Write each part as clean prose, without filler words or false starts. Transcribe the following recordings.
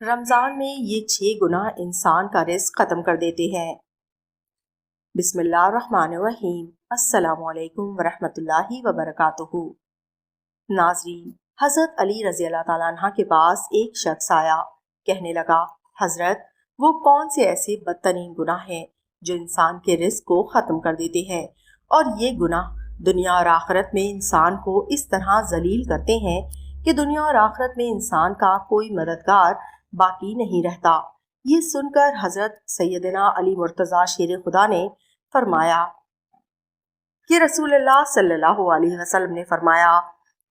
رمضان میں یہ 6 گناہ انسان کا رزق ختم کر دیتے ہیں۔ بسم اللہ الرحمن الرحیم۔ السلام علیکم ورحمۃ اللہ وبرکاتہ۔ ناظرین، حضرت علی رضی اللہ تعالیٰ عنہ کے پاس ایک شخص آیا، کہنے لگا، حضرت وہ کون سے ایسے بدترین گناہ ہیں جو انسان کے رزق کو ختم کر دیتے ہیں، اور یہ گناہ دنیا اور آخرت میں انسان کو اس طرح ذلیل کرتے ہیں کہ دنیا اور آخرت میں انسان کا کوئی مددگار باقی نہیں رہتا۔ یہ سن کر حضرت سیدنا علی مرتضیٰ شیر خدا نے فرمایا کہ رسول اللہ صلی اللہ علیہ وسلم نے فرمایا،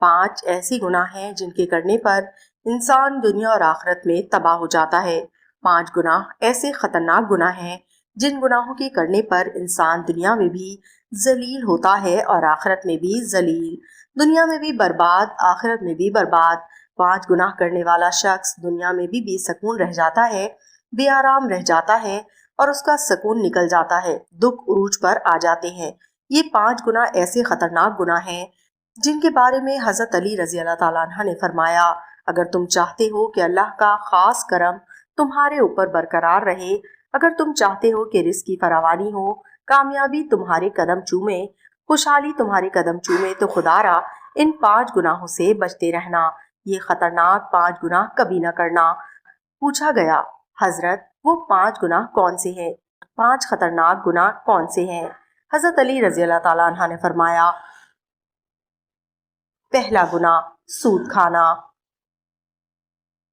5 ایسی گناہ ہیں جن کے کرنے پر انسان دنیا اور آخرت میں تباہ ہو جاتا ہے۔ 5 گناہ ایسے خطرناک گناہ ہیں جن گناہوں کے کرنے پر انسان دنیا میں بھی ذلیل ہوتا ہے اور آخرت میں بھی ذلیل، دنیا میں بھی برباد، آخرت میں بھی برباد۔ 5 گناہ کرنے والا شخص دنیا میں بھی بے سکون رہ جاتا ہے، بے آرام رہ جاتا ہے اور اس کا سکون نکل جاتا ہے، دکھ عروج پر آ جاتے ہیں۔ یہ 5 گناہ ایسے خطرناک گناہ ہیں جن کے بارے میں حضرت علی رضی اللہ تعالیٰ عنہ نے فرمایا، اگر تم چاہتے ہو کہ اللہ کا خاص کرم تمہارے اوپر برقرار رہے، اگر تم چاہتے ہو کہ رزق کی فراوانی ہو، کامیابی تمہارے قدم چومے، خوشحالی تمہارے قدم چومے، تو خدا را ان 5 گناہوں سے بچتے رہنا، یہ خطرناک 5 گناہ کبھی نہ کرنا۔ پوچھا گیا، حضرت وہ 5 گناہ کون سے ہیں؟ 5 خطرناک گناہ کون سے ہیں؟ حضرت علی رضی اللہ تعالیٰ عنہ نے فرمایا، پہلا گناہ سود کھانا۔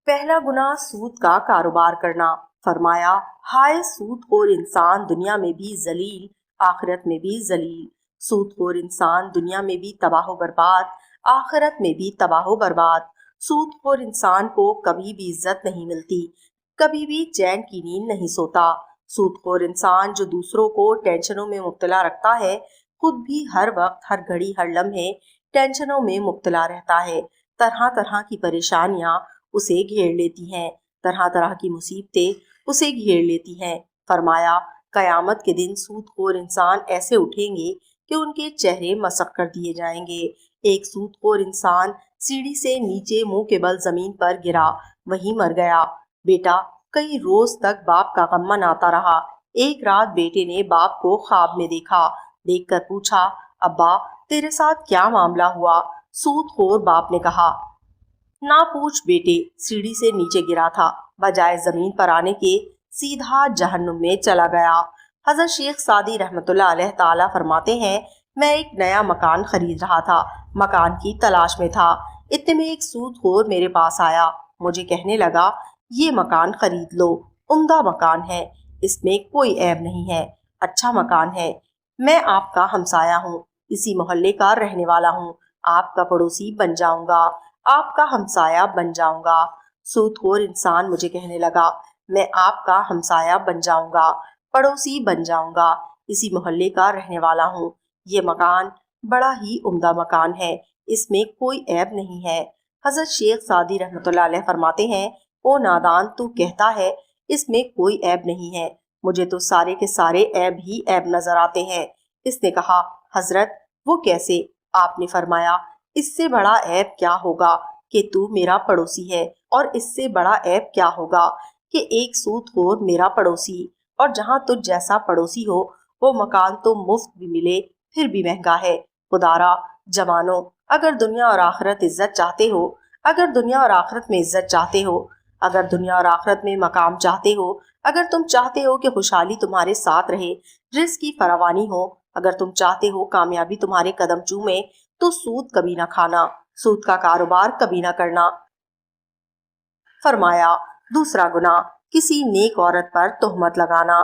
پہلا گناہ سود کا کاروبار کرنا۔ فرمایا، ہائے سود خور انسان دنیا میں بھی ذلیل، آخرت میں بھی ذلیل۔ سود خور انسان دنیا میں بھی تباہ و برباد، آخرت میں بھی تباہ و برباد۔ سود خور انسان کو کبھی بھی عزت نہیں ملتی، کبھی بھی چین کی نیند نہیں سوتا۔ سود خور انسان جو دوسروں کو ٹینشنوں میں مبتلا رکھتا ہے، خود بھی ہر وقت، ہر گھڑی، ہر لمحے ٹینشنوں میں مبتلا رہتا ہے۔ طرح طرح کی پریشانیاں اسے گھیر لیتی ہیں، طرح طرح کی مصیبتیں اسے گھیر لیتی ہیں۔ فرمایا، قیامت کے دن سود خور انسان ایسے اٹھیں گے کہ ان کے چہرے مسخ کر دیے جائیں گے۔ ایک سود خور انسان سیڑھی سے نیچے منہ کے بل زمین پر گرا، وہیں مر گیا۔ بیٹا کئی روز تک باپ کا غم مناتا رہا۔ ایک رات بیٹے نے باپ کو خواب میں دیکھا، دیکھ کر پوچھا، ابا تیرے ساتھ کیا معاملہ ہوا؟ سود خور باپ نے کہا، نہ پوچھ بیٹے، سیڑھی سے نیچے گرا تھا، بجائے زمین پر آنے کے سیدھا جہنم میں چلا گیا۔ حضرت شیخ سعدی رحمۃ اللہ علیہ تعالیٰ فرماتے ہیں، میں ایک نیا مکان خرید رہا تھا، مکان کی تلاش میں تھا، اتنے میں ایک سود خور میرے پاس آیا، مجھے کہنے لگا، یہ مکان خرید لو، عمدہ مکان ہے، اس میں کوئی عیب نہیں ہے، اچھا مکان ہے، میں آپ کا ہمسایہ ہوں، اسی محلے کا رہنے والا ہوں، آپ کا پڑوسی بن جاؤں گا، آپ کا ہمسایہ بن جاؤں گا۔ سود خور انسان مجھے کہنے لگا، میں آپ کا ہمسایہ بن جاؤں گا، پڑوسی بن جاؤں گا، اسی محلے کا رہنے والا ہوں، یہ مکان بڑا ہی عمدہ مکان ہے، اس میں کوئی عیب نہیں ہے۔ حضرت شیخ سعدی رحمۃ اللہ علیہ فرماتے ہیں، او نادان، تو کہتا ہے اس میں کوئی عیب نہیں ہے، مجھے تو سارے کے سارے عیب ہی عیب نظر آتے ہیں۔ اس نے کہا، حضرت وہ کیسے؟ آپ نے فرمایا، اس سے بڑا عیب کیا ہوگا کہ تو میرا پڑوسی ہے، اور اس سے بڑا عیب کیا ہوگا کہ ایک سود خور میرا پڑوسی، اور جہاں تجھ جیسا پڑوسی ہو وہ مکان تو مفت بھی ملے پھر بھی مہنگا ہے۔ خدارا جوانوں، اگر دنیا اور آخرت عزت چاہتے ہو، اگر دنیا اور آخرت میں عزت چاہتے ہو، اگر دنیا اور آخرت میں مقام چاہتے ہو، اگر تم چاہتے ہو کہ خوشحالی تمہارے ساتھ رہے، رزق کی فراوانی ہو، اگر تم چاہتے ہو کامیابی تمہارے قدم چومے، تو سود کبھی نہ کھانا، سود کا کاروبار کبھی نہ کرنا۔ فرمایا، دوسرا گناہ کسی نیک عورت پر تہمت لگانا۔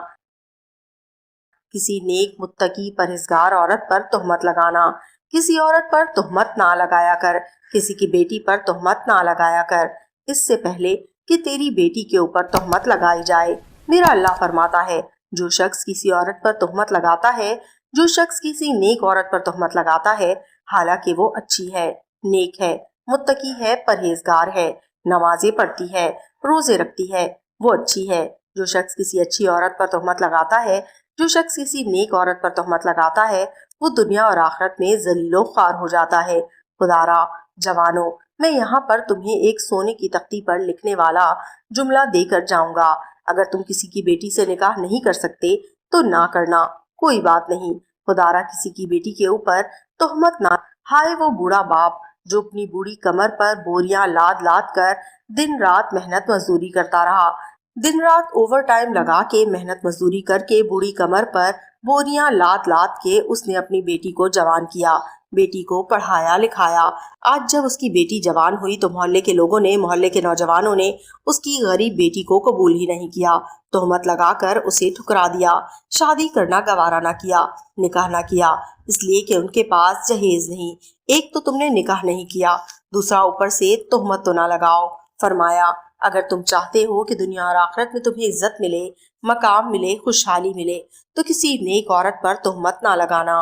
کسی نیک متقی پرہیزگار عورت پر تہمت لگانا۔ کسی عورت پر تہمت نہ لگایا کر، کسی کی بیٹی پر تہمت نہ لگایا کر، اس سے پہلے کہ تیری بیٹی کے اوپر تہمت لگائی جائے۔ میرا اللہ فرماتا ہے، جو شخص کسی عورت پر تہمت لگاتا ہے، جو شخص کسی نیک عورت پر تہمت لگاتا ہے، حالانکہ وہ اچھی ہے، نیک ہے، متقی ہے، پرہیزگار ہے، نمازیں پڑھتی ہے، روزے رکھتی ہے، وہ اچھی ہے۔ جو شخص کسی اچھی عورت پر تہمت لگاتا ہے، جو شخص کسی نیک عورت پر تہمت لگاتا ہے، وہ دنیا اور آخرت میں ذلیل و خوار ہو جاتا ہے۔ خدارا جوانوں، میں یہاں پر تمہیں ایک سونے کی تختی پر لکھنے والا جملہ دے کر جاؤں گا، اگر تم کسی کی بیٹی سے نکاح نہیں کر سکتے تو نہ کرنا، کوئی بات نہیں، خدارا کسی کی بیٹی کے اوپر تہمت نہ۔ ہائے وہ بوڑھا باپ جو اپنی بوڑھی کمر پر بوریاں لاد لاد کر دن رات محنت مزدوری کرتا رہا، دن رات اوور ٹائم لگا کے محنت مزدوری کر کے بوڑھی کمر پر بوریاں لاد لاد کے اس نے اپنی بیٹی کو جوان کیا، بیٹی کو پڑھایا لکھایا۔ آج جب اس کی بیٹی جوان ہوئی تو محلے کے لوگوں نے، محلے کے نوجوانوں نے اس کی غریب بیٹی کو قبول ہی نہیں کیا، تہمت لگا کر اسے ٹھکرا دیا، شادی کرنا گوارا نہ کیا، نکاح نہ کیا، اس لیے کہ ان کے پاس جہیز نہیں۔ ایک تو تم نے نکاح نہیں کیا، دوسرا اوپر سے تہمت تو نہ لگاؤ۔ فرمایا اگر تم چاہتے ہو کہ دنیا اور آخرت میں تمہیں عزت ملے، مقام ملے، خوشحالی ملے تو کسی نیک عورت پر تہمت نہ لگانا۔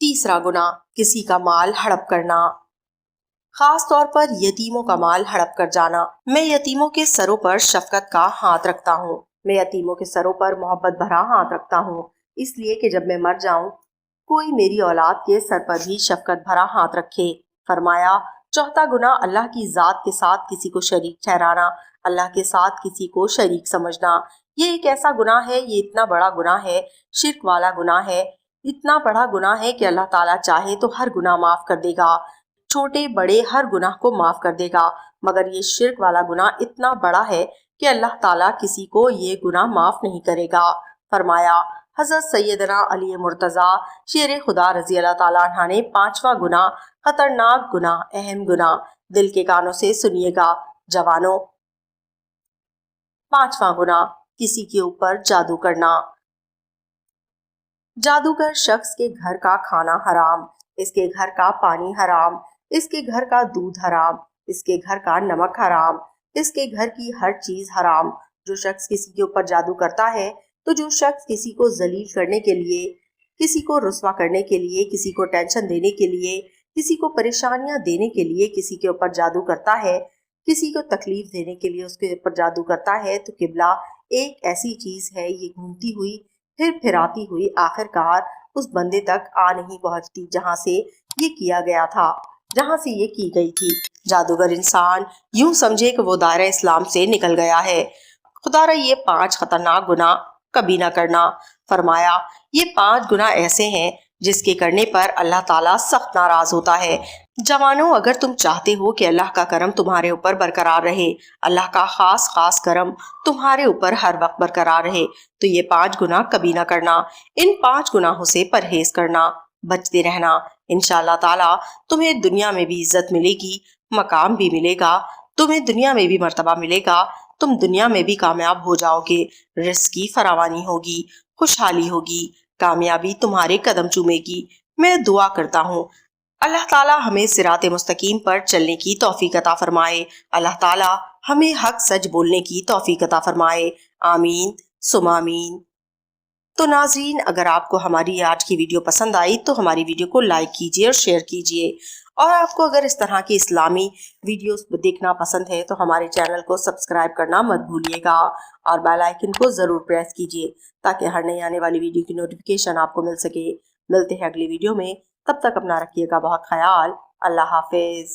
تیسرا گناہ، کسی کا مال ہڑپ کرنا، خاص طور پر یتیموں کا مال ہڑپ کر جانا۔ میں یتیموں کے سروں پر شفقت کا ہاتھ رکھتا ہوں، میں یتیموں کے سروں پر محبت بھرا ہاتھ رکھتا ہوں، اس لیے کہ جب میں مر جاؤں کوئی میری اولاد کے سر پر بھی شفقت بھرا ہاتھ رکھے۔ فرمایا چوتھا گناہ، اللہ کی ذات کے ساتھ کسی کو شریک ٹھہرانا، اللہ کے ساتھ کسی کو شریک سمجھنا۔ یہ ایک ایسا گناہ ہے، یہ اتنا بڑا گناہ ہے، شرک والا گناہ ہے، اتنا بڑا گناہ ہے کہ اللہ تعالیٰ چاہے تو ہر گناہ معاف کر دے گا، چھوٹے بڑے ہر گناہ کو معاف کر دے گا، مگر یہ شرک والا گناہ اتنا بڑا ہے کہ اللہ تعالیٰ کسی کو یہ گناہ معاف نہیں کرے گا۔ فرمایا حضرت سیدنا علی مرتضیٰ شیر خدا رضی اللہ تعالیٰ عنہ نے پانچواں گناہ، خطرناک گناہ، اہم گناہ، دل کے کانوں سے سنیے گا جوانوں۔ پانچواں گناہ، کسی کے اوپر جادو کرنا۔ جادوگر شخص کے گھر کا کھانا حرام، اس کے گھر کا پانی حرام، اس کے گھر کا دودھ حرام، اس کے گھر کا نمک حرام، اس کے گھر کی ہر چیز حرام۔ جو شخص کسی کے اوپر جادو کرتا ہے، تو جو شخص کسی کو ذلیل کرنے کے لیے، کسی کو رسوا کرنے کے لیے، کسی کو ٹینشن دینے کے لیے، کسی کو پریشانیاں دینے کے لیے کسی کے اوپر جادو کرتا ہے، کسی کو تکلیف دینے کے لیے اس کے اوپر جادو کرتا ہے، تو قبلہ ایک ایسی چیز ہے، یہ گھومتی ہوئی پھر پھراتی ہوئی آخر کار اس بندے تک آ نہیں پہنچتی جہاں سے یہ کیا گیا تھا، جہاں سے یہ کی گئی تھی۔ جادوگر انسان یوں سمجھے کہ وہ دائرہ اسلام سے نکل گیا ہے۔ خدا را یہ 5 خطرناک گناہ کبھی نہ کرنا۔ فرمایا یہ 5 گناہ ایسے ہیں جس کے کرنے پر اللہ تعالیٰ سخت ناراض ہوتا ہے۔ جوانوں اگر تم چاہتے ہو کہ اللہ کا کرم تمہارے اوپر برقرار رہے، اللہ کا خاص کرم تمہارے اوپر ہر وقت برقرار رہے، تو یہ 5 گناہ کبھی نہ کرنا۔ ان 5 گناہوں سے پرہیز کرنا، بچتے رہنا۔ انشاءاللہ تعالیٰ تمہیں دنیا میں بھی عزت ملے گی، مقام بھی ملے گا، تمہیں دنیا میں بھی مرتبہ ملے گا، تم دنیا میں بھی کامیاب ہو جاؤ گے، رزق کی فراوانی ہوگی، خوشحالی ہوگی، کامیابی تمہارے قدم چومے گی۔ میں دعا کرتا ہوں اللہ تعالیٰ ہمیں صراط مستقیم پر چلنے کی توفیق عطا فرمائے، اللہ تعالیٰ ہمیں حق سچ بولنے کی توفیق عطا فرمائے، آمین ثم آمین۔ تو ناظرین اگر آپ کو ہماری آج کی ویڈیو پسند آئی تو ہماری ویڈیو کو لائک کیجیے اور شیئر کیجیے، اور آپ کو اگر اس طرح کی اسلامی ویڈیوز دیکھنا پسند ہے تو ہمارے چینل کو سبسکرائب کرنا مت بھولیے گا، اور بیل آئیکن کو ضرور پریس کیجیے تاکہ ہر نئی آنے والی ویڈیو کی نوٹیفیکیشن آپ کو مل سکے۔ ملتے ہیں اگلی ویڈیو میں، تب تک اپنا رکھیے گا بہت خیال۔ اللہ حافظ۔